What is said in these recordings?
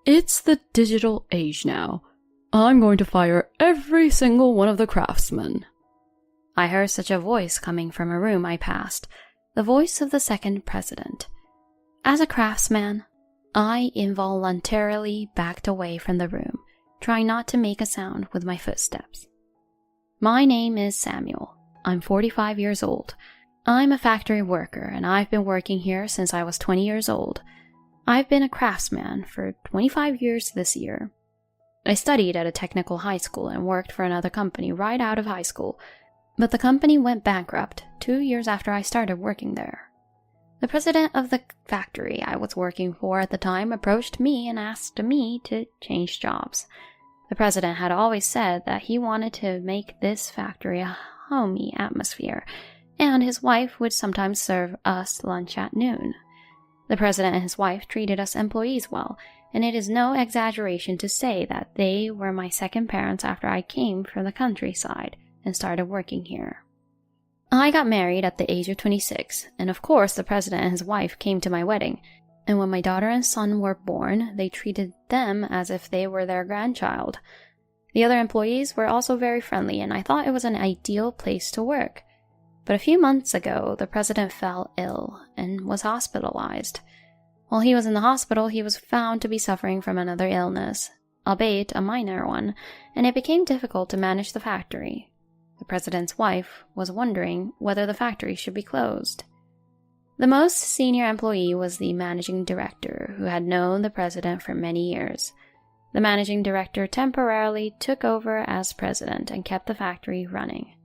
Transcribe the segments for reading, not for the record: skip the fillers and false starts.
It's the digital age now. I'm going to fire every single one of the craftsmen. I heard such a voice coming from a room I passed, the voice of the second president. As a craftsman, I involuntarily backed away from the room, trying not to make a sound with my footsteps. My name is Samuel. I'm 45 years old. I'm a factory worker, and I've been working here since I was 20 years old. I've been a craftsman for 25 years this year. I studied at a technical high school and worked for another company right out of high school, but the company went bankrupt 2 years after I started working there. The president of the factory I was working for at the time approached me and asked me to change jobs. The president had always said that he wanted to make this factory a homey atmosphere, and his wife would sometimes serve us lunch at noon. The president and his wife treated us employees well, and it is no exaggeration to say that they were my second parents after I came from the countryside and started working here. I got married at the age of 26, and of course the president and his wife came to my wedding, and when my daughter and son were born, they treated them as if they were their grandchild. The other employees were also very friendly, and I thought it was an ideal place to work. But a few months ago, the president fell ill and was hospitalized. While he was in the hospital, he was found to be suffering from another illness, albeit a minor one, and it became difficult to manage the factory. The president's wife was wondering whether the factory should be closed. The most senior employee was the managing director, who had known the president for many years. The managing director temporarily took over as president and kept the factory running.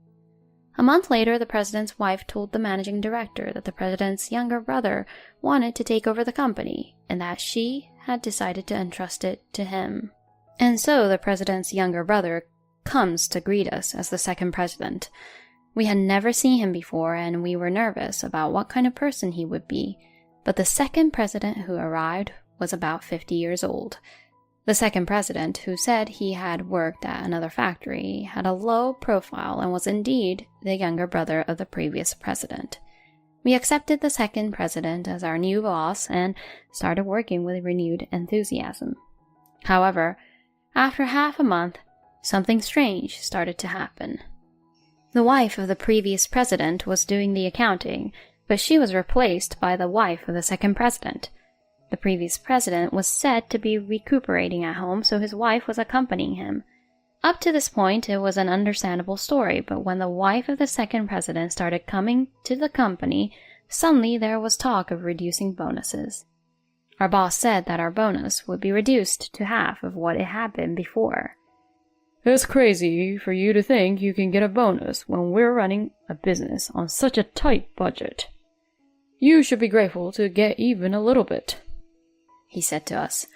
A month later, the president's wife told the managing director that the president's younger brother wanted to take over the company, and that she had decided to entrust it to him. And so the president's younger brother comes to greet us as the second president. We had never seen him before, and we were nervous about what kind of person he would be, but the second president who arrived was about 50 years old. The second president, who said he had worked at another factory, had a low profile and was indeed the younger brother of the previous president. We accepted the second president as our new boss and started working with renewed enthusiasm. However, after half a month, something strange started to happen. The wife of the previous president was doing the accounting, but she was replaced by the wife of the second president. The previous president was said to be recuperating at home, so his wife was accompanying him. Up to this point, it was an understandable story, but when the wife of the second president started coming to the company, suddenly there was talk of reducing bonuses. Our boss said that our bonus would be reduced to half of what it had been before. It's crazy for you to think you can get a bonus when we're running a business on such a tight budget. You should be grateful to get even a little bit, he said to us.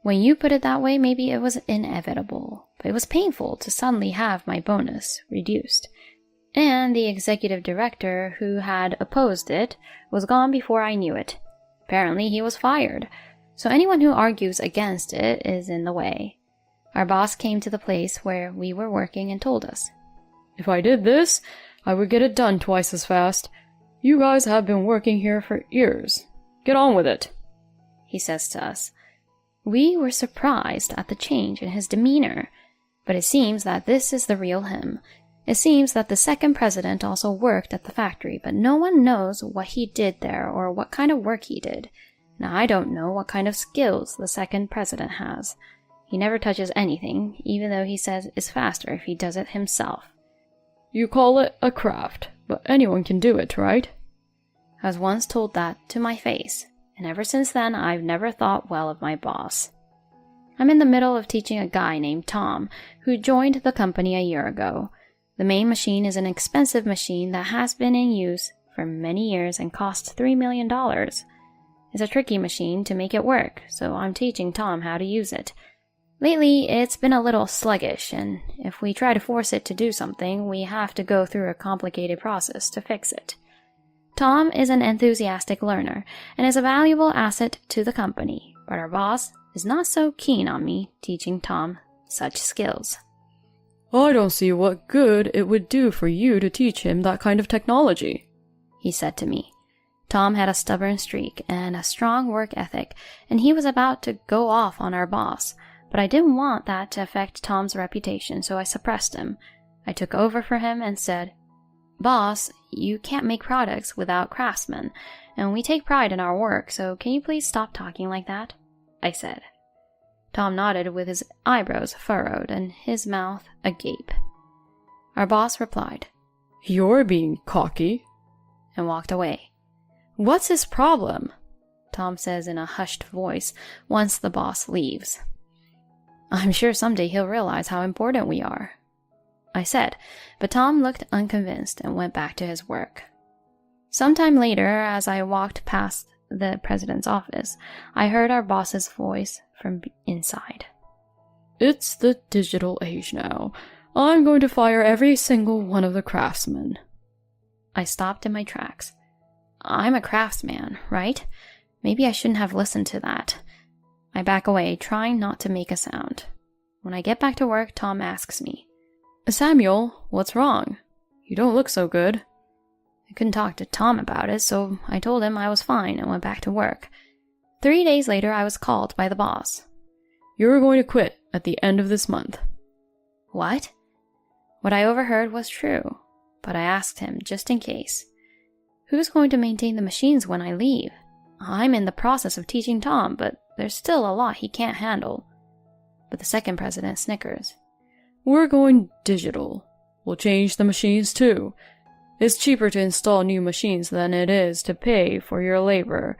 When you put it that way, maybe it was inevitable, but it was painful to suddenly have my bonus reduced. And the executive director who had opposed it was gone before I knew it. Apparently he was fired, so anyone who argues against it is in the way. Our boss came to the place where we were working and told us, "If I did this, I would get it done twice as fast. You guys have been working here for years. Get on with it," he says to us. We were surprised at the change in his demeanor, but it seems that this is the real him. It seems that the second president also worked at the factory, but no one knows what he did there or what kind of work he did. Now, I don't know what kind of skills the second president has. He never touches anything, even though he says it's faster if he does it himself. You call it a craft, but anyone can do it, right? I was once told that to my face, and ever since then I've never thought well of my boss. I'm in the middle of teaching a guy named Tom, who joined the company a year ago. The main machine is an expensive machine that has been in use for many years and costs $3 million. It's a tricky machine to make it work, so I'm teaching Tom how to use it. Lately, it's been a little sluggish, and if we try to force it to do something, we have to go through a complicated process to fix it. Tom is an enthusiastic learner and is a valuable asset to the company, but our boss is not so keen on me teaching Tom such skills. I don't see what good it would do for you to teach him that kind of technology, he said to me. Tom had a stubborn streak and a strong work ethic, and he was about to go off on our boss, but I didn't want that to affect Tom's reputation, so I suppressed him. I took over for him and said, "Boss, you can't make products without craftsmen, and we take pride in our work, so can you please stop talking like that?" I said. Tom nodded with his eyebrows furrowed and his mouth agape. Our boss replied, "You're being cocky," and walked away. "What's his problem?" Tom says in a hushed voice once the boss leaves. "I'm sure someday he'll realize how important we are," I said, but Tom looked unconvinced and went back to his work. Sometime later, as I walked past the president's office, I heard our boss's voice from inside. "It's the digital age now. I'm going to fire every single one of the craftsmen." I stopped in my tracks. I'm a craftsman, right? Maybe I shouldn't have listened to that. I back away, trying not to make a sound. When I get back to work, Tom asks me, "Samuel, what's wrong? You don't look so good." I couldn't talk to Tom about it, so I told him I was fine and went back to work. 3 days later, I was called by the boss. "You're going to quit at the end of this month." What? What I overheard was true, but I asked him just in case. Who's going to maintain the machines when I leave? I'm in the process of teaching Tom, but there's still a lot he can't handle. But the second president snickers. "We're going digital. We'll change the machines too. It's cheaper to install new machines than it is to pay for your labor.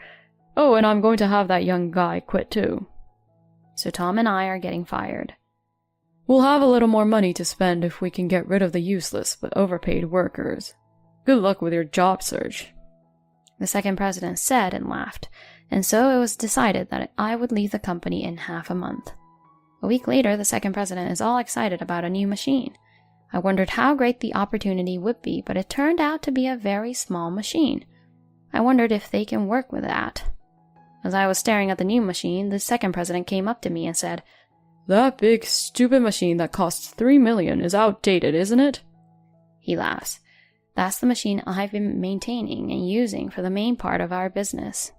Oh, and I'm going to have that young guy quit too." So Tom and I are getting fired. "We'll have a little more money to spend if we can get rid of the useless but overpaid workers. Good luck with your job search." The second president said and laughed, and so it was decided that I would leave the company in half a month. A week later, the second president is all excited about a new machine. I wondered how great the opportunity would be, but it turned out to be a very small machine. I wondered if they can work with that. As I was staring at the new machine, the second president came up to me and said, "That big, stupid machine that costs $3 million is outdated, isn't it?" He laughs. "That's the machine I've been maintaining and using for the main part of our business."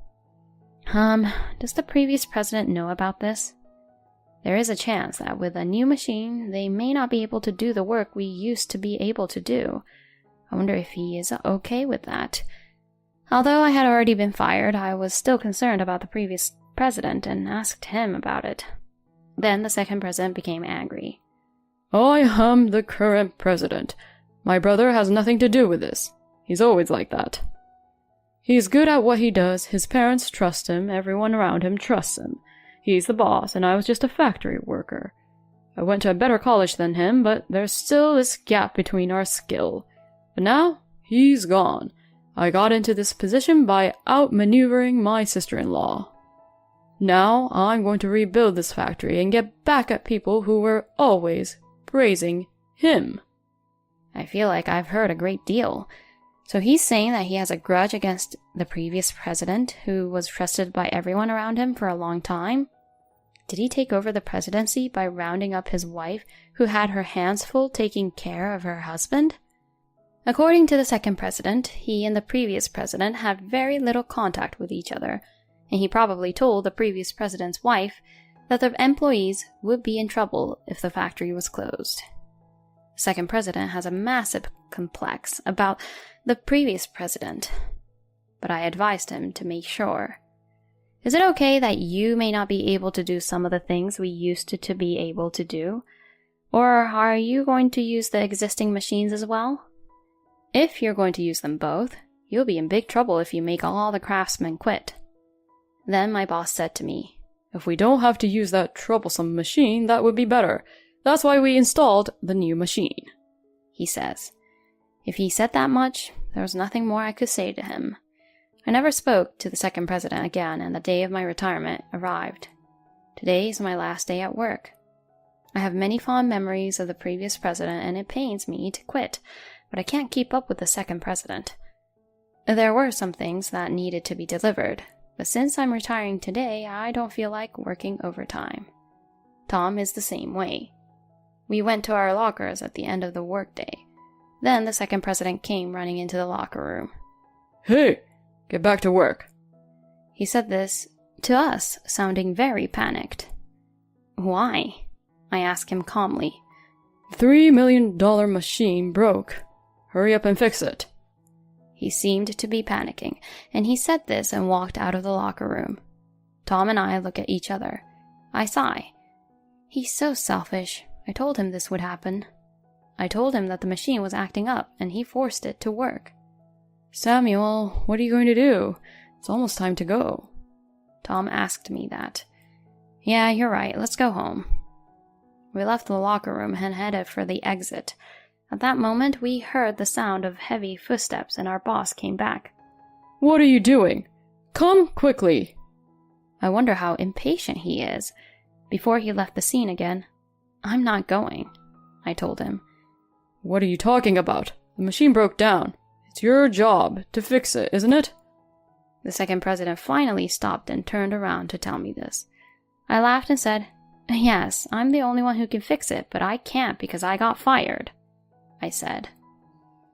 Does the previous president know about this? There is a chance that with a new machine, they may not be able to do the work we used to be able to do. I wonder if he is okay with that. Although I had already been fired, I was still concerned about the previous president and asked him about it. Then the second president became angry. "I am the current president. My brother has nothing to do with this. He's always like that. He's good at what he does, his parents trust him, everyone around him trusts him. He's the boss, and I was just a factory worker. I went to a better college than him, but there's still this gap between our skill. But now, he's gone. I got into this position by outmaneuvering my sister-in-law. Now, I'm going to rebuild this factory and get back at people who were always praising him." I feel like I've heard a great deal. So he's saying that he has a grudge against the previous president, who was trusted by everyone around him for a long time? Did he take over the presidency by rounding up his wife, who had her hands full taking care of her husband? According to the second president, he and the previous president had very little contact with each other, and he probably told the previous president's wife that the employees would be in trouble if the factory was closed. The second president has a massive complex about the previous president, but I advised him to make sure. Is it okay that you may not be able to do some of the things we used to be able to do? Or are you going to use the existing machines as well? If you're going to use them both, you'll be in big trouble if you make all the craftsmen quit. Then my boss said to me, "If we don't have to use that troublesome machine, that would be better. That's why we installed the new machine," he says. If he said that much, there was nothing more I could say to him. I never spoke to the second president again, and the day of my retirement arrived. Today is my last day at work. I have many fond memories of the previous president, and it pains me to quit, but I can't keep up with the second president. There were some things that needed to be delivered, but since I'm retiring today, I don't feel like working overtime. Tom is the same way. We went to our lockers at the end of the workday. Then the second president came running into the locker room. "Hey, Get back to work. He said this to us, sounding very panicked. Why? I asked him calmly. The $3 million machine broke. Hurry up and fix it. He seemed to be panicking, and he said this and walked out of the locker room. Tom and I look at each other. I sigh. He's so selfish. I told him this would happen. I told him that the machine was acting up, and he forced it to work. Samuel, what are you going to do? It's almost time to go. Tom asked me that. Yeah, you're right. Let's go home. We left the locker room and headed for the exit. At that moment, we heard the sound of heavy footsteps, and our boss came back. What are you doing? Come quickly. I wonder how impatient he is. Before he left the scene again, I'm not going, I told him. What are you talking about? The machine broke down. It's your job to fix it, isn't it? The second president finally stopped and turned around to tell me this. I laughed and said, Yes, I'm the only one who can fix it, but I can't because I got fired, I said.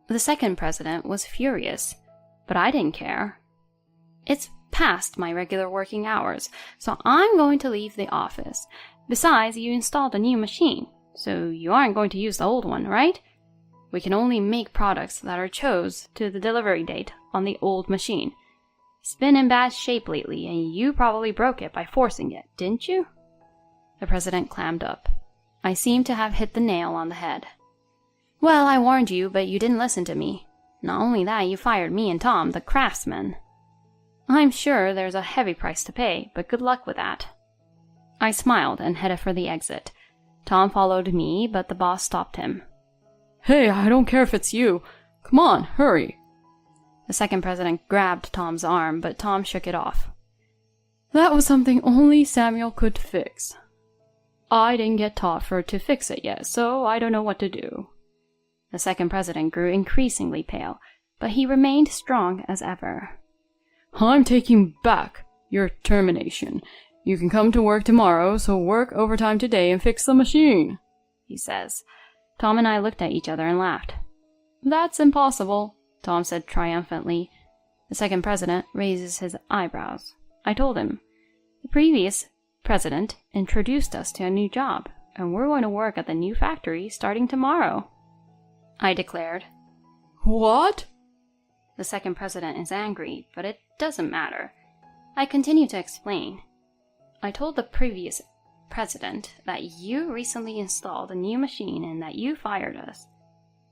The second president was furious, but I didn't care. It's past my regular working hours, so I'm going to leave the office. Besides, you installed a new machine, so you aren't going to use the old one, right? We can only make products that are chose to the delivery date on the old machine. It's been in bad shape lately, and you probably broke it by forcing it, didn't you? The president clammed up. I seemed to have hit the nail on the head. Well, I warned you, but you didn't listen to me. Not only that, you fired me and Tom, the craftsmen. I'm sure there's a heavy price to pay, but good luck with that. I smiled and headed for the exit. Tom followed me, but the boss stopped him. Hey, I don't care if it's you. Come on, hurry. The second president grabbed Tom's arm, but Tom shook it off. That was something only Samuel could fix. I didn't get taught to fix it yet, so I don't know what to do. The second president grew increasingly pale, but he remained strong as ever. I'm taking back your termination. You can come to work tomorrow, so work overtime today and fix the machine, he says. Tom and I looked at each other and laughed. That's impossible, Tom said triumphantly. The second president raises his eyebrows. I told him, the previous president introduced us to a new job, and we're going to work at the new factory starting tomorrow, I declared. What? The second president is angry, but it doesn't matter. I continue to explain. I told the previous president that you recently installed a new machine and that you fired us.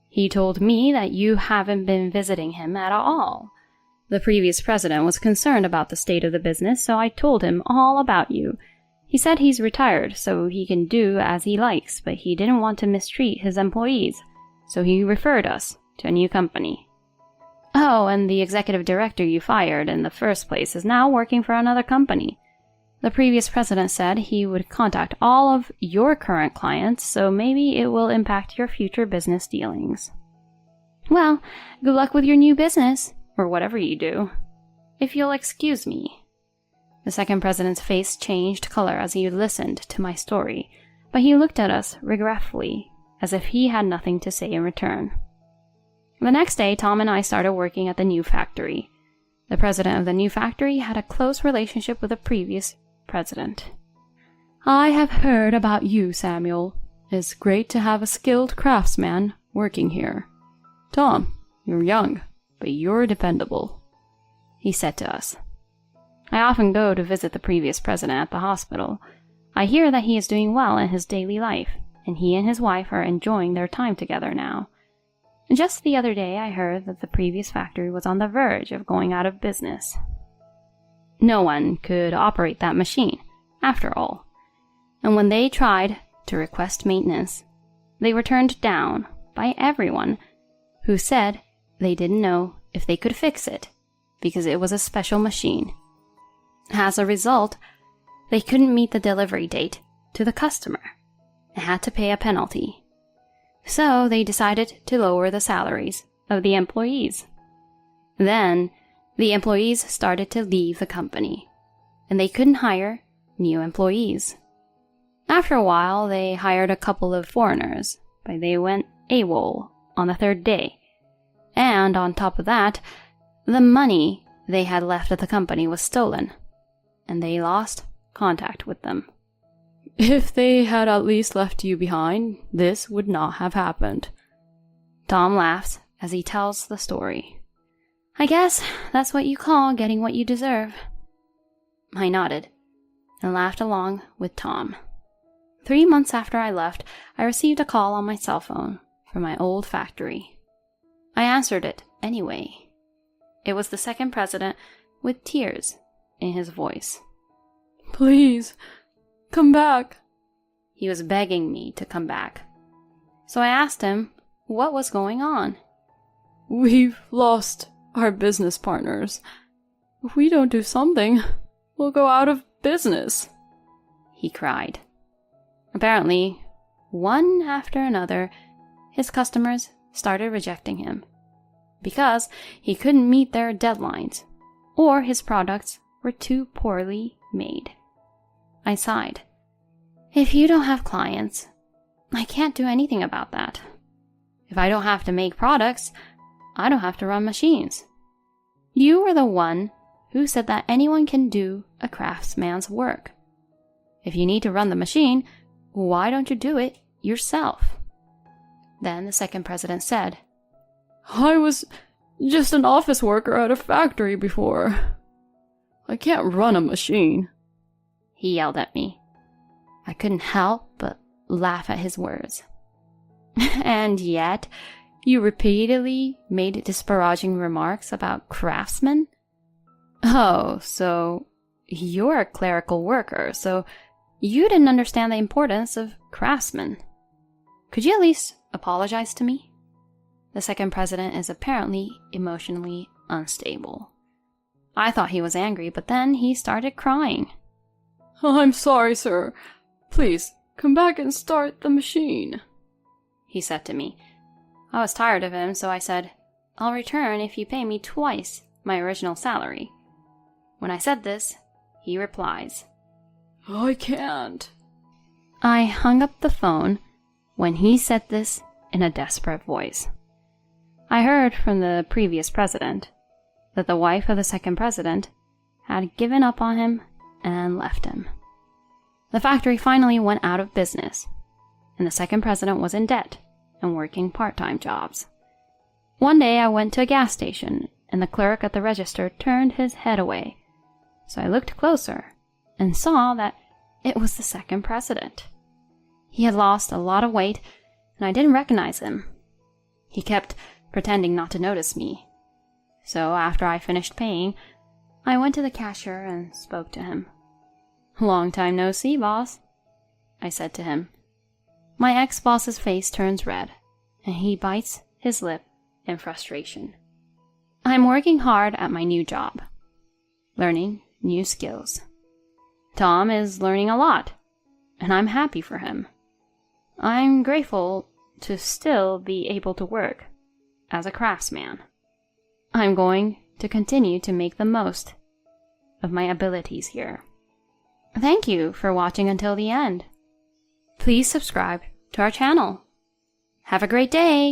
He told me that you haven't been visiting him at all. The previous president was concerned about the state of the business, so I told him all about you. He said he's retired, so he can do as he likes, but he didn't want to mistreat his employees, so he referred us to a new company. Oh, and the executive director you fired in the first place is now working for another company. The previous president said he would contact all of your current clients, so maybe it will impact your future business dealings. Well, good luck with your new business, or whatever you do. If you'll excuse me. The second president's face changed color as he listened to my story, but he looked at us regretfully, as if he had nothing to say in return. The next day, Tom and I started working at the new factory. The president of the new factory had a close relationship with the previous president. I have heard about you, Samuel. It's great to have a skilled craftsman working here. Tom, you're young, but you're dependable, he said to us. I often go to visit the previous president at the hospital. I hear that he is doing well in his daily life, and he and his wife are enjoying their time together now. Just the other day, I heard that the previous factory was on the verge of going out of business. No one could operate that machine, after all. And when they tried to request maintenance, they were turned down by everyone who said they didn't know if they could fix it because it was a special machine. As a result, they couldn't meet the delivery date to the customer and had to pay a penalty. So they decided to lower the salaries of the employees. Then the employees started to leave the company, and they couldn't hire new employees. After a while, they hired a couple of foreigners, but they went AWOL on the third day. And on top of that, the money they had left the company was stolen, and they lost contact with them. If they had at least left you behind, this would not have happened. Tom laughs as he tells the story. I guess that's what you call getting what you deserve. I nodded and laughed along with Tom. 3 months after I left, I received a call on my cell phone from my old factory. I answered it anyway. It was the second president with tears in his voice. Please, come back. He was begging me to come back. So I asked him what was going on. We've lost our business partners. If we don't do something, we'll go out of business, he cried. Apparently, one after another, his customers started rejecting him because he couldn't meet their deadlines or his products were too poorly made. I sighed. If you don't have clients, I can't do anything about that. If I don't have to make products, I don't have to run machines. You were the one who said that anyone can do a craftsman's work. If you need to run the machine, why don't you do it yourself? Then the second president said, I was just an office worker at a factory before. I can't run a machine. He yelled at me. I couldn't help but laugh at his words. And yet, you repeatedly made disparaging remarks about craftsmen? Oh, so you're a clerical worker, so you didn't understand the importance of craftsmen. Could you at least apologize to me? The second president is apparently emotionally unstable. I thought he was angry, but then he started crying. I'm sorry, sir. Please, come back and start the machine, he said to me. I was tired of him, so I said, I'll return if you pay me twice my original salary. When I said this, he replies, I can't. I hung up the phone when he said this in a desperate voice. I heard from the previous president that the wife of the second president had given up on him and left him. The factory finally went out of business, and the second president was in debt and working part-time jobs. One day I went to a gas station, and the clerk at the register turned his head away. So I looked closer and saw that it was the second president. He had lost a lot of weight, and I didn't recognize him. He kept pretending not to notice me. So after I finished paying, I went to the cashier and spoke to him. Long time no see, boss, I said to him. My ex-boss's face turns red, and he bites his lip in frustration. I'm working hard at my new job, learning new skills. Tom is learning a lot, and I'm happy for him. I'm grateful to still be able to work as a craftsman. I'm going to continue to make the most of my abilities here. Thank you for watching until the end. Please subscribe to our channel. Have a great day!